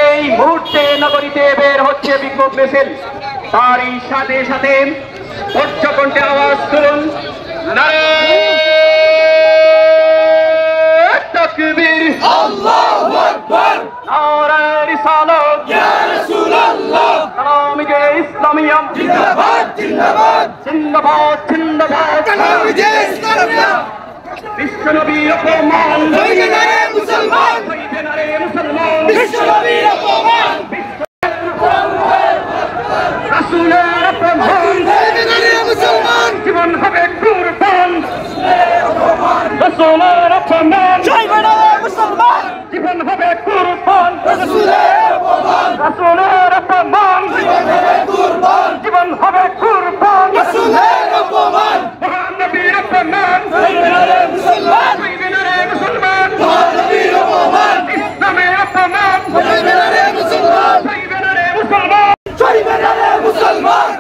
এই মুহূর্তে নগরীতে বের হচ্ছে বিক্ষোভ মিছিল। তারই সাথে সাথে উচ্চকণ্ঠে আওয়াজ তুলুন, নারে তাকবীর, আল্লাহু আকবার, নারে রিসালাত, ইয়া রাসূলুল্লাহ, কালামে ইসলামিয়া জিন্দাবাদ জিন্দাবাদ জিন্দাবাদ জিন্দাবাদ, কালামে ইসলামিয়া। বিশ্বনবীর অপমান, নারে মুসলমান, নারে মুসলমান, বিশ্বনবীর অপমান, রাসূলের অপমান, নারে মুসলমান, জীবন হবে কুরবান, রাসূলের অপমান, জয় নারে মুসলমান, জীবন হবে কুরবান, রাসূলের অপমান, রাসূলের অপমান, জীবন হবে কুরবান, জীবন হবে কুরবান, রাসূলের অপমান, মহানবীর অপমান, নারে মুসলমান, নারে মুসলমান, মহানবীর অপমান, ইসলামের অপমান, নারে মুসলমান, নারে মুসলমান, নারে মুসলমান,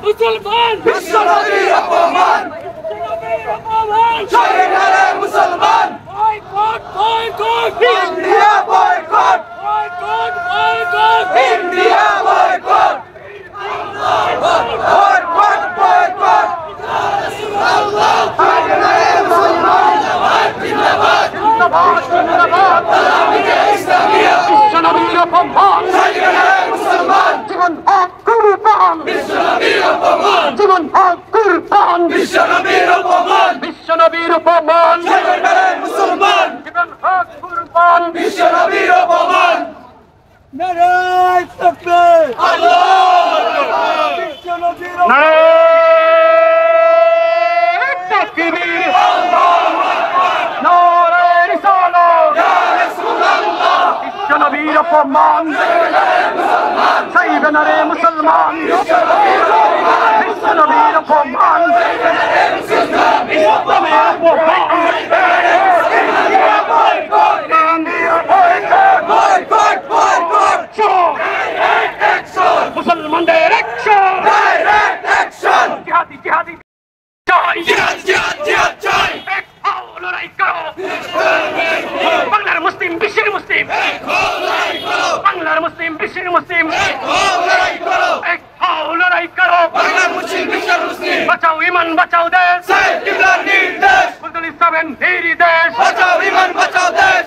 মুসলমান, বিশ্বনবীর অপমান, জয় নারে মুসলমান, boycott boycott India, boycott boycott boycott India, boycott boycott boycott Allah, জয় নারে মুসলমান, জিন্দাবাদ জিন্দাবাদ জিন্দাবাদ, কালামে ইসলামিয়া, বিশ্বনবীর অপমান, জয় নারে মুসলমান, জীবন হক কুরবান, বিশ্বনবীর অপমান, জীবন হক কুরবান, বিশ্বনবীর অপমান, বিশ্বনবীর অপমান, জয় নারে মুসলমান, জীবন হক কুরবান, বিশ্বনবীর অপমান, নারে তাকবীর, আল্লাহু আকবার, বিশ্বনবীর অপমান, নারে তাকবীর, আল্লাহু আকবার, নারে রিসালাত, ইয়া রাসূলুল্লাহ, বিশ্বনবীর অপমান, জয় নারে মুসলমান, বিশ্বনবীর অপমান, বিশ্বনবীর অপমান, ইসলামের অপমান, মুসলমানদের অ্যাকশন, ডাইরেক্ট অ্যাকশন, জিহাদি জিহাদি জয়, জিহাদ জিহাদ জিহাদ জয়, এক হও লড়াই করো, বাংলার মুসলিম বিশ্বের মুসলিম, এক হও লড়াই করো, বাংলার মুসলিম বিশ্বের মুসলিম, এক হও লড়াই করো, এক হও লড়াই করো, বাংলার মুসলিম বিশ্বের মুসলিম, বাঁচাও ঈমান বাঁচাও দেশ, সাইয়েদ কিবলার নির্দেশ, বুলবুল ইসলামের নির্দেশ, বাঁচাও ঈমান বাঁচাও দেশ,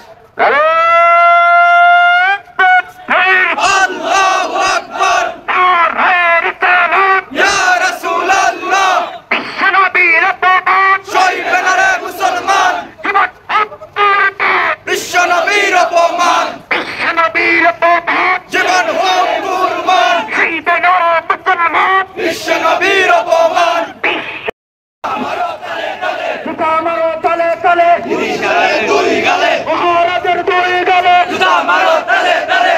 আল্লাহু আকবার, নারে রিসালাত, ইয়া রাসূলুল্লাহ, বিশ্বনবীর অপমান, জয় নারে মুসলমান, জীবন হক কুরবান, বিশ্বনবীর অপমান, বিশ্বনবীর অপমান, জীবন হক কুরবান, জয় নারে মুসলমান, বিশ্বনবীর অপমান, আমারও তালে তালে, আমারও তালে তালে, পুলিশের দুই গালে, মহারাজের দুই গালে, আমারও তালে তালে,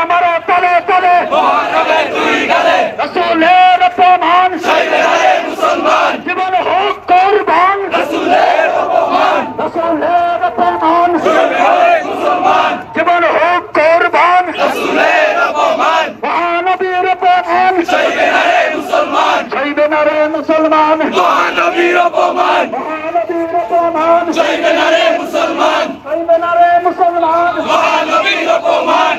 আমারও তালে তালে, মহারাজের দুই গালে, রাসূলের অপমান, জয় নারে মুসলমান, জীবন হোক কুরবান, রাসূলের অপমান, রাসূলের অপমান, জয় নারে মুসলমান, জীবন হোক কুরবান, রাসূলের অপমান, মহানবীর অপমান, জয় নারে মুসলমান, জয় নারে মুসলমান, মহানবীর অপমান, মহানবীর অপমান, জয় নারে মুসলমান, জয় নারে মুসলমান, মহানবীর অপমান,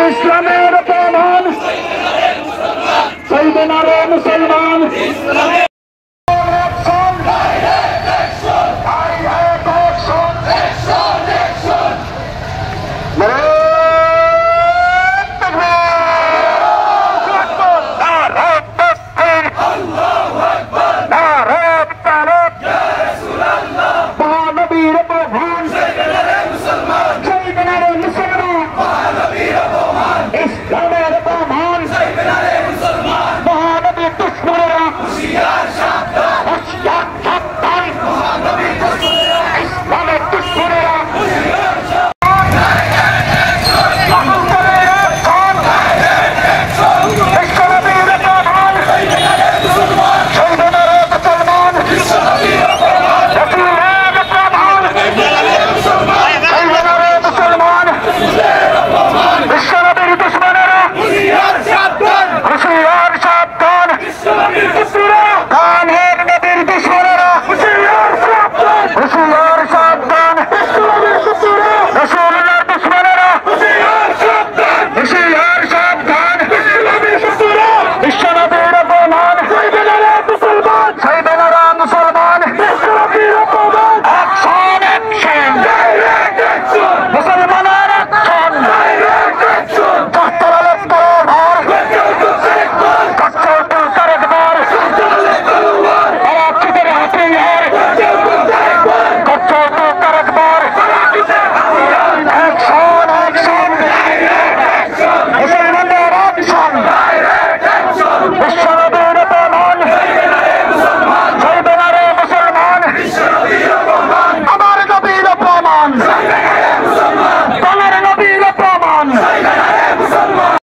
ইসলামের অপমান, জয় নারে মুসলমান, ইসলামের ইসলামের অপমান, মহানবীর দুশমনেরা হুঁশিয়ার